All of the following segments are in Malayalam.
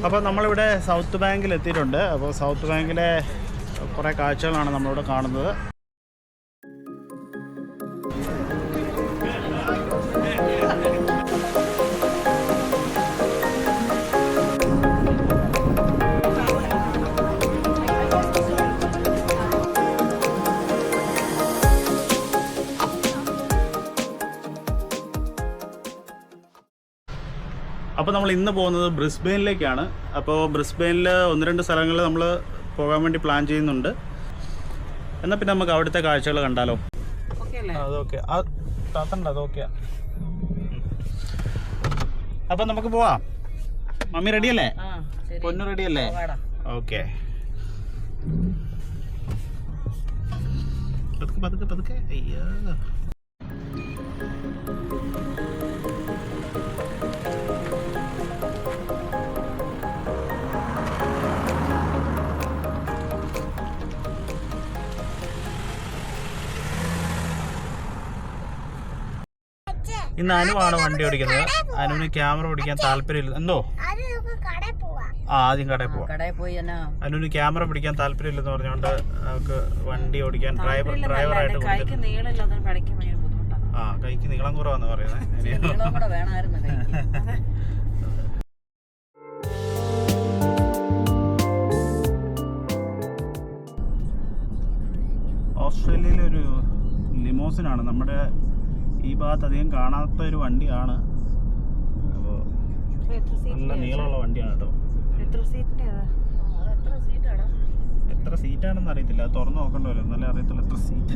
അപ്പോൾ നമ്മളിവിടെ സൗത്ത് ബാങ്കിൽ എത്തിയിട്ടുണ്ട്. അപ്പോൾ സൗത്ത് ബാങ്കിലെ കുറേ കാഴ്ചകളാണ് നമ്മളിവിടെ കാണുന്നത്. അപ്പോൾ നമ്മൾ ഇന്ന് പോകുന്നത് ബ്രിസ്ബെയിനിലേക്കാണ്. അപ്പോൾ ബ്രിസ്ബെയിനിൽ 1-2 സ്ഥലങ്ങളിൽ നമ്മൾ പോകാൻ വേണ്ടി പ്ലാൻ ചെയ്യുന്നുണ്ട്. എന്നാൽ പിന്നെ നമുക്ക് അവിടുത്തെ കാഴ്ചകൾ കണ്ടാലോ? അതൊക്കെ അതൊക്കെ. അപ്പം നമുക്ക് പോവാം. മമ്മി റെഡിയല്ലേ? പൊന്നു റെഡിയല്ലേ? ഓക്കെ. പതുക്കെ അയ്യോ. ഇന്ന് അനുവാണ് വണ്ടി ഓടിക്കുന്നത്. അനുവിന് ക്യാമറ ഓടിക്കാൻ താല്പര്യമില്ല. എന്തോ ആദ്യം കടയിൽ പോവാം. അനുവിന് ക്യാമറ പിടിക്കാൻ താല്പര്യമില്ലെന്ന് പറഞ്ഞുകൊണ്ട് അവർക്ക് വണ്ടി ഓടിക്കാൻ ഡ്രൈവറായിട്ട് കൈക്ക് നീളം കുറവാന്ന് പറയുന്നത്. ഓസ്ട്രേലിയയിലൊരു ലിമോസിനാണ്. നമ്മുടെ ഈ ഭാഗത്ത് അധികം കാണാത്ത ഒരു വണ്ടിയാണ്. അപ്പോൾ നല്ല നീളമുള്ള വണ്ടിയാണ് കേട്ടോ. എത്ര സീറ്റാണെന്ന് അറിയത്തില്ല, അത് തുറന്നു നോക്കണ്ടല്ലോ, എന്നാലേ അറിയത്തുള്ളൂ എത്ര സീറ്റ്.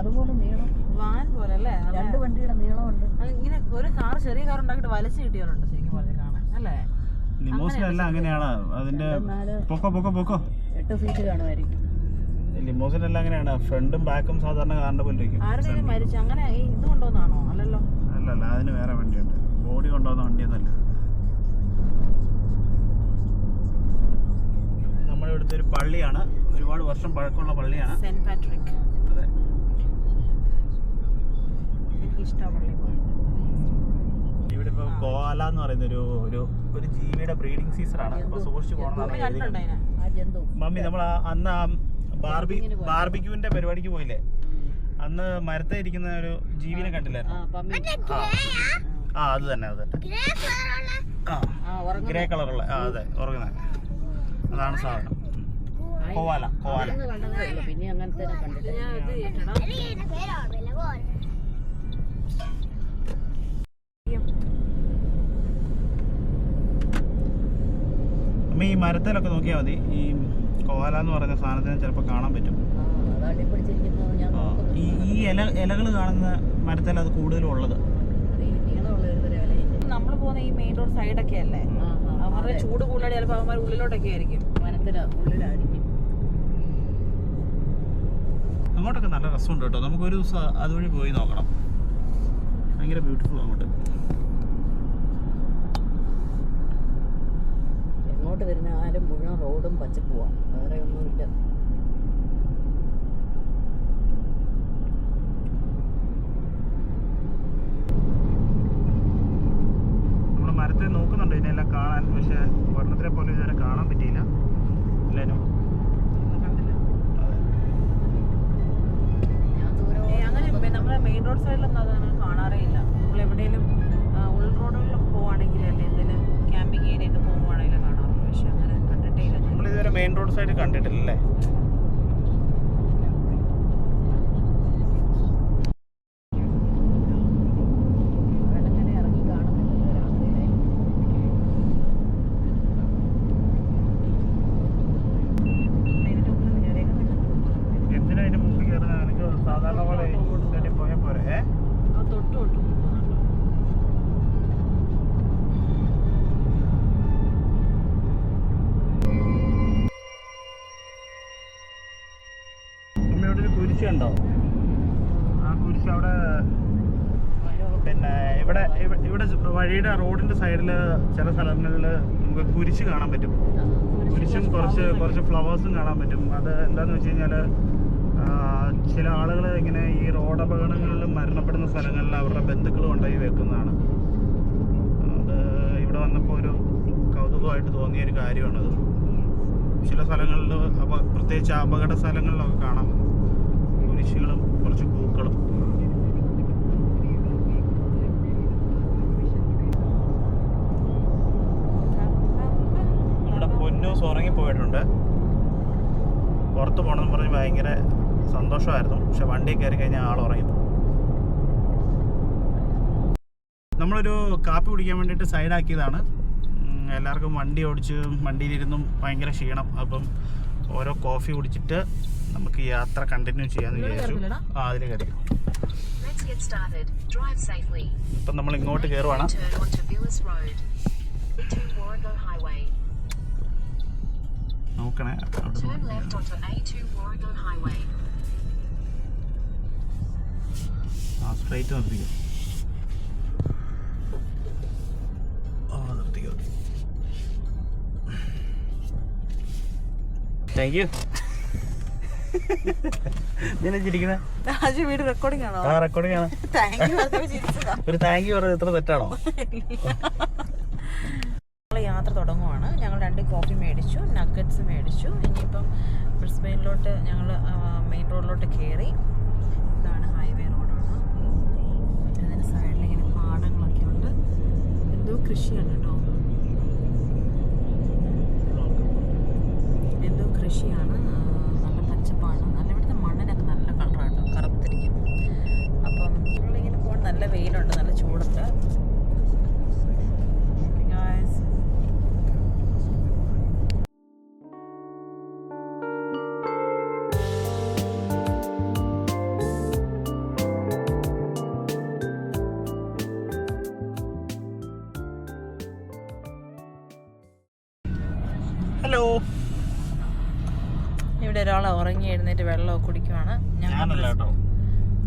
അതുപോലെ നീളം വാൻ പോലെ അല്ലേ? 2 വണ്ടിയുടെ നീളമുണ്ട്. ഇങ്ങനെ ഒരു കാർ, ചെറിയ കാർ ഉണ്ടാക്കിട്ട് വലിച്ചു കിട്ടിയവരുണ്ട് ശരിക്കും പറഞ്ഞ് കാണാൻ അല്ലേ? ലിമോസിനെല്ലാം അങ്ങനെയാണ്. അതിന്റെ പൊക്കോ 8 സീറ്റ് കാണുമായിരിക്കും. ലിമോസിനെല്ലാം അങ്ങനെയാണ്. ഫ്രണ്ടും ബാക്കും സാധാരണ കാറിന്റെ പോലെ ഇരിക്കും. ആരുടെയും മരിച്ചു അങ്ങനെ ഇത് കൊണ്ടുവന്നാണോ? അല്ലല്ലോ. അല്ലല്ല, അതിന് വേറെ വണ്ടിയുണ്ട്. ബോഡി കൊണ്ടുവന്ന വണ്ടിയൊന്നുമല്ല. നമ്മുടെ ഇവിടുത്തെ ഒരു പള്ളിയാണ്, ഒരുപാട് വർഷം പഴക്കമുള്ള പള്ളിയാണ്. Saint Patrick. അതെ, ഇവിടെ ഇപ്പൊ കോല എന്ന് പറയുന്ന ഒരു ജീവിയുടെ ബ്രീഡിംഗ് സീസണാണ്. അപ്പൊ സൂക്ഷിച്ചു പോകണം. മമ്മി നമ്മൾ അന്ന് ബാർബിക്യൂവിന്റെ പരിപാടിക്ക് പോയില്ലേ, അന്ന് മരത്തെ ഇരിക്കുന്ന ഒരു ജീവിനെ കണ്ടില്ലായിരുന്നു? അത് തന്നെ ഗ്രേ കളറുള്ള. അതെ, ഉറങ്ങുന്ന അതാണ് സാധനം. കോവാല. പിന്നെ അങ്ങനത്തെ അമ്മ ഈ മരത്തിലൊക്കെ നോക്കിയാൽ മതി, ഈ കോവാല എന്ന് പറയുന്ന സാധനത്തിന് ചിലപ്പോൾ കാണാൻ പറ്റും. ഈ ഇലകൾ കാണുന്ന മരത്തിൽ അത് കൂടുതലും ഉള്ളത്. നമ്മൾ പോകുന്ന ഈ മെയിൻ റോഡ് സൈഡൊക്കെ അല്ലേ, അവരുടെ ചൂട് കൂടുതൽ ചിലപ്പോൾ അവന്മാർ ഉള്ളിലോട്ടൊക്കെ ആയിരിക്കും, വനത്തിന് ഉള്ളിലായിരിക്കും. അങ്ങോട്ടൊക്കെ നല്ല രസമുണ്ട് കേട്ടോ. നമുക്കൊരു ദിവസം അതുവഴി പോയി നോക്കണം. ഭയങ്കര ബ്യൂട്ടിഫുൾ അങ്ങോട്ട്. എങ്ങോട്ട് വരുന്ന ആരും മുഴുവൻ റോഡും പച്ചപ്പുവാണ്, വേറെ ഒന്നുമില്ല. നമ്മൾ മരത്തെ നോക്കുന്നുണ്ട് ഇതിനെല്ലാം കാണാൻ, പക്ഷെ വർണ്ണത്തിനെ പോലെ ഇതുവരെ കാണാൻ പറ്റിയില്ല. അങ്ങനെ നമ്മുടെ മെയിൻ റോഡ് സൈഡിലൊന്നും അതാണ് കാണാറേ ഇല്ല. നമ്മൾ എവിടെയെങ്കിലും ഉൾ റോഡുകളിലൊക്കെ പോവുകയാണെങ്കിൽ അല്ലെ എന്തെങ്കിലും ക്യാമ്പിങ് ഏരിയ ഒക്കെ പോകുവാണെങ്കിലും കാണാറുള്ളൂ, പക്ഷെ അങ്ങനെ കണ്ടിട്ടേ ഇല്ല. നമ്മളിതുവരെ മെയിൻ റോഡ് സൈഡ് കണ്ടിട്ടില്ലല്ലേ? കുരിശുണ്ടോ? ആ കുരിശ് അവിടെ പിന്നെ ഇവിടെ വഴിയുടെ റോഡിന്റെ സൈഡിൽ ചില സ്ഥലങ്ങളിൽ നമുക്ക് കുരിശ് കാണാൻ പറ്റും. കുരിശും കുറച്ച് ഫ്ലവേഴ്സും കാണാൻ പറ്റും. അത് എന്താണെന്ന് വെച്ച് കഴിഞ്ഞാൽ ചില ആളുകൾ ഇങ്ങനെ ഈ റോഡ് അപകടങ്ങളിൽ മരണപ്പെടുന്ന സ്ഥലങ്ങളിൽ അവരുടെ ബന്ധുക്കൾ കൊണ്ടുപോയി വെക്കുന്നതാണ്. അത് ഇവിടെ വന്നപ്പോൾ ഒരു കൗതുകമായിട്ട് തോന്നിയ ഒരു കാര്യമാണത്. ചില സ്ഥലങ്ങളിൽ പ്രത്യേകിച്ച് അപകട സ്ഥലങ്ങളിലൊക്കെ കാണാം കുരിശുകളും കുറച്ച് പൂക്കളും. നമ്മുടെ പൊന്നൂസ് ഉറങ്ങിപ്പോയിട്ടുണ്ട്. പുറത്ത് പോകണമെന്ന് പറഞ്ഞ് ഭയങ്കര സന്തോഷമായിരുന്നു. പക്ഷെ വണ്ടി കയറി കഴിഞ്ഞാൽ ആൾ ഉറങ്ങിപ്പോകും. നമ്മളൊരു കാപ്പി കുടിക്കാൻ വേണ്ടിയിട്ട് സൈഡാക്കിയതാണ്. എല്ലാവർക്കും വണ്ടി ഓടിച്ച് വണ്ടിയിലിരുന്നും ഭയങ്കര ക്ഷീണം. അപ്പം ഓരോ കോഫി കുടിച്ചിട്ട് നമുക്ക് യാത്ര കണ്ടിന്യൂ ചെയ്യാമെന്ന് വിചാരിച്ചു. അതിൽ കയറി. ഇപ്പം നമ്മൾ ഇങ്ങോട്ട് കയറുവാണ്. നോക്കണേ, സ്ട്രൈറ്റ് നിർത്തിക്കോ. നിർത്തിക്കോ. Thank you. വീഡിയോ റെക്കോർഡിംഗ് ആണോ? ആ, റെക്കോർഡിംഗ് ആണ്. ഒരു താങ്ക് യു പറഞ്ഞത് ഇത്ര തെറ്റാണോ? യാത്ര തുടങ്ങുവാണ്. ഞങ്ങൾ 2 കോഫി മേടിച്ചു, നഗറ്റ്സ് മേടിച്ചു. ഇനിയിപ്പം ബ്രിസ്ബെയിനിലോട്ട് ഞങ്ങൾ മെയിൻ റോഡിലോട്ട് കയറി. ഇതാണ് ഹൈവേ റോഡാണ്. അതിന് സൈഡിൽ ഇങ്ങനെ പാടങ്ങളൊക്കെ ഉണ്ട്. എന്തോ കൃഷിയാണ് കേട്ടോ, എന്തോ കൃഷിയാണ്. നല്ല പച്ചപ്പാണ്. നല്ല ഇവിടുത്തെ മണ്ണിനൊക്കെ നല്ല കളറാട്ടോ, കറുത്തിരിക്കും. അപ്പം നമ്മളിങ്ങനെ പോകാൻ നല്ല വെയിലുണ്ട്, നല്ല ചൂടുണ്ട്. ഹലോ. ഇവിടെ ഒരാൾ ഉറങ്ങി എഴുന്നേറ്റ് വെള്ളമൊക്കെ കുടിക്കുവാണ്.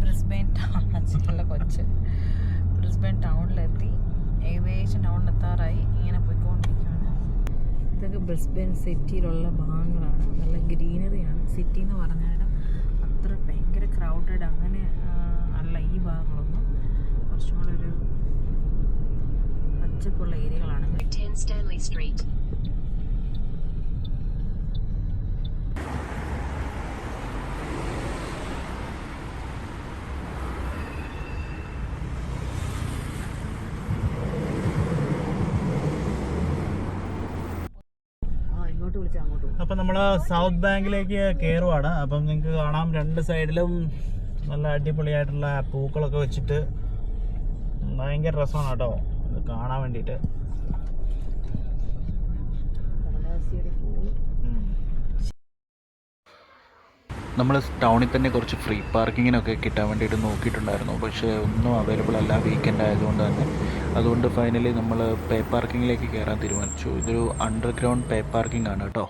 ബ്രിസ്ബെയിൻ ടൗൺ, നല്ല കൊച്ച്, ബ്രിസ്ബെയിൻ ടൗണിലെത്തി. ഏകദേശം ടൗണിലെത്താറായി. ഇങ്ങനെ പോയിക്കൊണ്ടിരിക്കുകയാണ്. ഇതൊക്കെ ബ്രിസ്ബെയിൻ സിറ്റിയിലുള്ള ഭാഗങ്ങളാണ്. നല്ല ഗ്രീനറിയാണ്. സിറ്റി എന്ന് പറഞ്ഞാലും അത്ര ഭയങ്കര ക്രൗഡഡ് അങ്ങനെ അല്ല ഈ ഭാഗങ്ങളൊന്നും. കുറച്ചും കൂടെ ഒരു പച്ചപ്പുള്ള ഏരിയകളാണ്. അപ്പം നമ്മൾ സൗത്ത് ബാങ്കിലേക്ക് കയറുവാണ്. അപ്പം നിങ്ങൾക്ക് കാണാം 2 സൈഡിലും നല്ല അടിപൊളിയായിട്ടുള്ള പൂക്കളൊക്കെ വെച്ചിട്ട് ഭയങ്കര രസമാണ് കേട്ടോ ഇത് കാണാൻ വേണ്ടിയിട്ട്. നമ്മൾ ടൗണിൽ തന്നെ കുറച്ച് ഫ്രീ പാർക്കിങ്ങിനൊക്കെ കിട്ടാൻ വേണ്ടിയിട്ട് നോക്കിയിട്ടുണ്ടായിരുന്നു. പക്ഷേ ഒന്നും അവൈലബിൾ അല്ല വീക്കെൻഡ് ആയതുകൊണ്ട് തന്നെ. അതുകൊണ്ട് ഫൈനലി നമ്മൾ പേ പാർക്കിങ്ങിലേക്ക് കയറാൻ തീരുമാനിച്ചു. ഇതൊരു അണ്ടർഗ്രൗണ്ട് പേ പാർക്കിംഗ് ആണ് കേട്ടോ.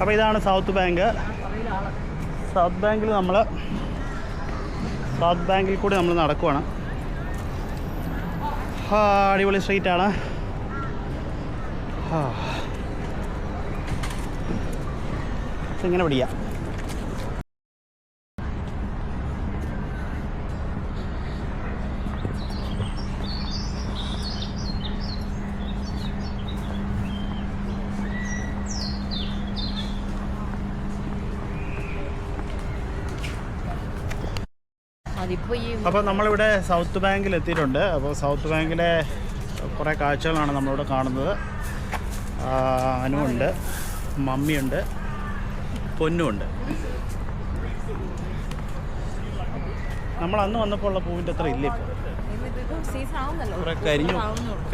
അപ്പോൾ ഇതാണ് സൗത്ത് ബാങ്ക്. സൗത്ത് ബാങ്കിൽ കൂടി നമ്മൾ നടക്കുവാണ്. അടിപൊളി സ്ട്രീറ്റാണ്. ഇങ്ങനെ പിടിക്കാം. അപ്പോൾ നമ്മളിവിടെ സൗത്ത് ബാങ്കിൽ എത്തിയിട്ടുണ്ട്. അപ്പോൾ സൗത്ത് ബാങ്കിലെ കുറേ കാഴ്ചകളാണ് നമ്മളിവിടെ കാണുന്നത്. അനുവുണ്ട്, മമ്മിയുണ്ട്, പൊന്നുമുണ്ട്. നമ്മൾ അന്ന് വന്നപ്പോൾ ഉള്ള പൂവിൻ്റെ അത്ര ഇല്ല ഇപ്പോൾ. കുറേ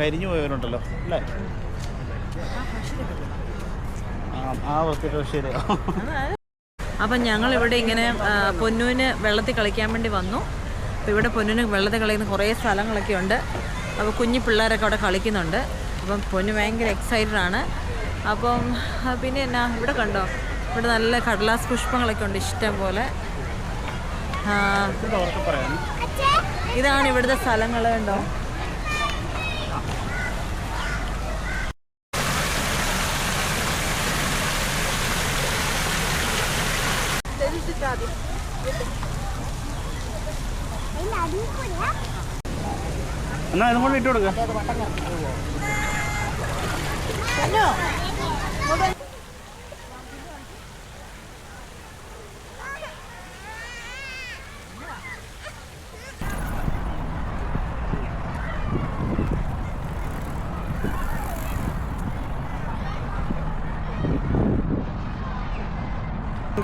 കരിഞ്ഞു പോയവരുണ്ടല്ലോ അല്ലേ? ആ വസ്തു ശരി. അപ്പം ഞങ്ങളിവിടെ ഇങ്ങനെ പൊന്നൂന് വെള്ളത്തിൽ കളിക്കാൻ വേണ്ടി വന്നു. അപ്പോൾ ഇവിടെ പൊന്നൂന് വെള്ളത്തിൽ കളിക്കുന്ന കുറേ സ്ഥലങ്ങളൊക്കെ ഉണ്ട്. അപ്പോൾ കുഞ്ഞു പിള്ളേരൊക്കെ അവിടെ കളിക്കുന്നുണ്ട്. അപ്പം പൊന്നു ഭയങ്കര എക്സൈറ്റഡ് ആണ്. അപ്പം പിന്നെ എന്നാ ഇവിടെ കണ്ടോ, ഇവിടെ നല്ല കടലാസ് പുഷ്പങ്ങളൊക്കെ ഉണ്ട് ഇഷ്ടം പോലെ. ഇതാണ് ഇവിടുത്തെ സ്ഥലങ്ങൾ കണ്ടോ. എന്നാൽ ഇതും കൊണ്ട് ഇട്ട് കൊടുക്കുക.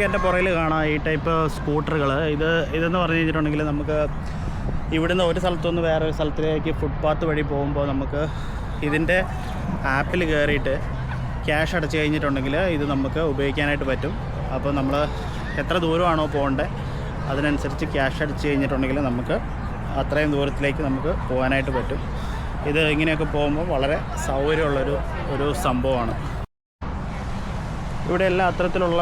എൻ്റെ പുറകിൽ കാണാം ഈ ടൈപ്പ് സ്കൂട്ടറുകൾ. ഇതെന്ന് പറഞ്ഞു കഴിഞ്ഞിട്ടുണ്ടെങ്കിൽ നമുക്ക് ഇവിടുന്ന് ഒരു സ്ഥലത്തുനിന്ന് വേറൊരു സ്ഥലത്തിലേക്ക് ഫുട്പാത്ത് വഴി പോകുമ്പോൾ നമുക്ക് ഇതിൻ്റെ ആപ്പിൽ കയറിയിട്ട് ക്യാഷ് അടച്ചു കഴിഞ്ഞിട്ടുണ്ടെങ്കിൽ ഇത് നമുക്ക് ഉപയോഗിക്കാനായിട്ട് പറ്റും. അപ്പോൾ നമ്മൾ എത്ര ദൂരമാണോ പോകേണ്ടത് അതിനനുസരിച്ച് ക്യാഷ് അടച്ചു കഴിഞ്ഞിട്ടുണ്ടെങ്കിൽ നമുക്ക് അത്രയും ദൂരത്തിലേക്ക് നമുക്ക് പോകാനായിട്ട് പറ്റും. ഇത് ഇങ്ങനെയൊക്കെ പോകുമ്പോൾ വളരെ സൗകര്യമുള്ളൊരു സംഭവമാണ്. ഇവിടെ എല്ലാ അത്തരത്തിലുള്ള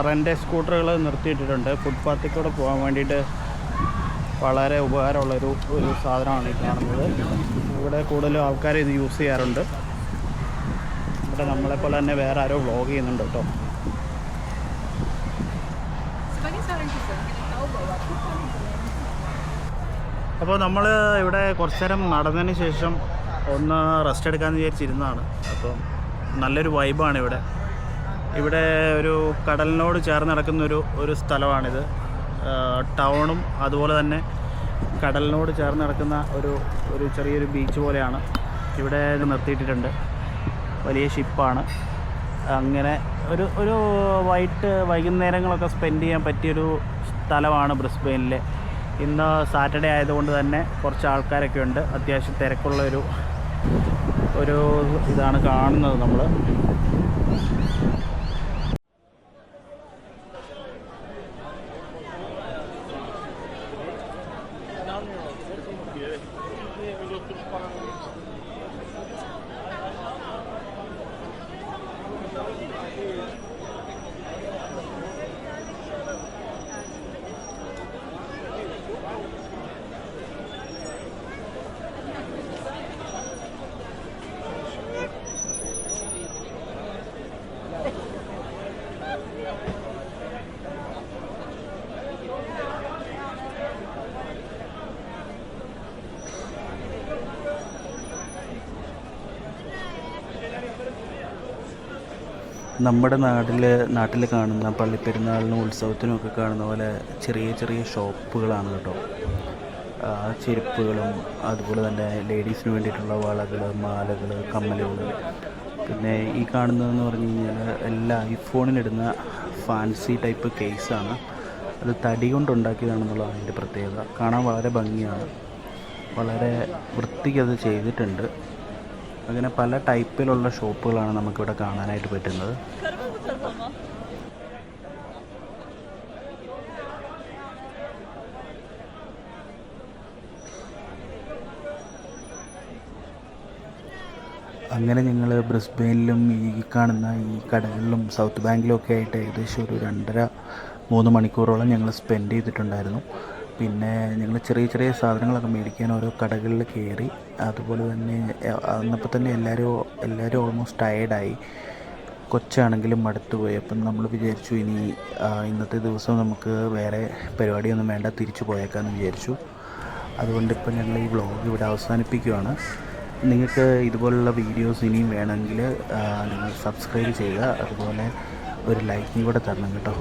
റെൻ്റ് സ്കൂട്ടറുകൾ നിർത്തിയിട്ടിട്ടുണ്ട്. ഫുട്പാത്തിൽ കൂടെ പോകാൻ വേണ്ടിയിട്ട് വളരെ ഉപകാരമുള്ളൊരു സാധനമാണ് ഈ കാണുന്നത്. ഇവിടെ കൂടുതലും ആൾക്കാർ ഇത് യൂസ് ചെയ്യാറുണ്ട്. ഇവിടെ നമ്മളെപ്പോലെ തന്നെ വേറെ ആരോ വ്ളോഗ് ചെയ്യുന്നുണ്ട് കേട്ടോ. അപ്പോൾ നമ്മൾ ഇവിടെ കുറച്ച് നേരം നടന്നതിന് ശേഷം ഒന്ന് റെസ്റ്റ് എടുക്കാമെന്ന് വിചാരിച്ചിരുന്നതാണ്. അപ്പം നല്ലൊരു വൈബാണ് ഇവിടെ. ഇവിടെ ഒരു കടലിനോട് ചേർന്ന് നടക്കുന്ന ഒരു സ്ഥലമാണിത്. ടൗണും അതുപോലെ തന്നെ കടലിനോട് ചേർന്ന് നടക്കുന്ന ഒരു ചെറിയൊരു ബീച്ച് പോലെയാണ്. ഇവിടെ നിർത്തിയിട്ടിട്ടുണ്ട്. വലിയ ഷിപ്പാണ്. അങ്ങനെ ഒരു വൈകുന്നേരങ്ങളൊക്കെ സ്പെൻഡ് ചെയ്യാൻ പറ്റിയൊരു സ്ഥലമാണ് ബ്രിസ്ബെയിനിലെ. ഇന്ന് സാറ്റർഡേ ആയതുകൊണ്ട് തന്നെ കുറച്ച് ആൾക്കാരൊക്കെ ഉണ്ട്. അത്യാവശ്യം തിരക്കുള്ള ഒരു ഇതാണ് കാണുന്നത് നമ്മൾ. നമ്മുടെ നാട്ടിൽ കാണുന്ന പള്ളിപ്പെരുന്നാളിനും ഉത്സവത്തിനും ഒക്കെ കാണുന്ന പോലെ ചെറിയ ചെറിയ ഷോപ്പുകളാണ് കേട്ടോ. ചെരുപ്പുകളും അതുപോലെ തന്നെ ലേഡീസിന് വേണ്ടിയിട്ടുള്ള വളകൾ, മാലകൾ, കമ്മലുകൾ. പിന്നെ ഈ കാണുന്നതെന്ന് പറഞ്ഞു കഴിഞ്ഞാൽ എല്ലാ ഐഫോണിലിടുന്ന ഫാൻസി ടൈപ്പ് കേസാണ്. അത് തടി കൊണ്ടുണ്ടാക്കിയതാണെന്നുള്ളതാണ് അതിൻ്റെ പ്രത്യേകത. കാണാൻ വളരെ ഭംഗിയാണ്. വളരെ വൃത്തിക്ക് അത് ചെയ്തിട്ടുണ്ട്. അങ്ങനെ പല ടൈപ്പിലുള്ള ഷോപ്പുകളാണ് നമുക്കിവിടെ കാണാനായിട്ട് പറ്റുന്നത്. അങ്ങനെ ഞങ്ങൾ ബ്രിസ്ബെയിനിലും ഈ കാണുന്ന ഈ കടകളിലും സൗത്ത് ബാങ്കിലും ഒക്കെ ആയിട്ട് ഏകദേശം ഒരു 2.5-3 മണിക്കൂറോളം ഞങ്ങൾ സ്പെൻഡ് ചെയ്തിട്ടുണ്ടായിരുന്നു. പിന്നെ ഞങ്ങൾ ചെറിയ ചെറിയ സാധനങ്ങളൊക്കെ മേടിക്കാൻ ഓരോ കടകളിൽ കയറി. അതുപോലെ തന്നെ അന്നപ്പോൾ തന്നെ എല്ലാവരും ഓൾമോസ്റ്റ് ടയേർഡായി. കൊച്ചാണെങ്കിലും മടുത്തുപോയി. അപ്പം നമ്മൾ വിചാരിച്ചു ഇന്നത്തെ ദിവസം നമുക്ക് വേറെ പരിപാടിയൊന്നും വേണ്ട, തിരിച്ചു പോയേക്കാമെന്ന് വിചാരിച്ചു. അതുകൊണ്ട് ഇപ്പം ഞങ്ങൾ ഈ വ്ളോഗ് ഇവിടെ അവസാനിപ്പിക്കുകയാണ്. നിങ്ങൾക്ക് ഇതുപോലുള്ള വീഡിയോസ് ഇനിയും വേണമെങ്കിൽ നിങ്ങൾ സബ്സ്ക്രൈബ് ചെയ്യുക. അതുപോലെ ഒരു ലൈക്കും കൂടെ തരണം കേട്ടോ.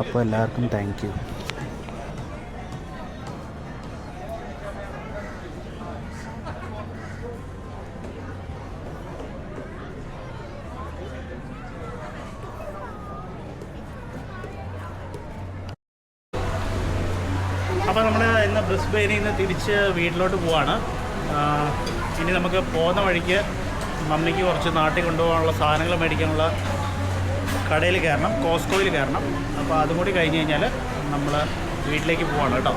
അപ്പോൾ എല്ലാവർക്കും താങ്ക് യു. അപ്പോൾ നമ്മൾ ഇന്ന് ബ്രിസ്ബെയിനിൽ നിന്ന് തിരിച്ച് വീട്ടിലോട്ട് പോവാണ്. ഇനി നമുക്ക് പോകുന്ന വഴിക്ക് മമ്മിക്ക് കുറച്ച് നാട്ടിൽ കൊണ്ടുപോകാനുള്ള സാധനങ്ങൾ മേടിക്കാനുള്ള കടയിൽ കയറണം, കോസ്കോയിൽ കയറണം. അപ്പോൾ അതും കൂടി കഴിഞ്ഞ് കഴിഞ്ഞാൽ നമ്മൾ വീട്ടിലേക്ക് പോവാണ് കേട്ടോ.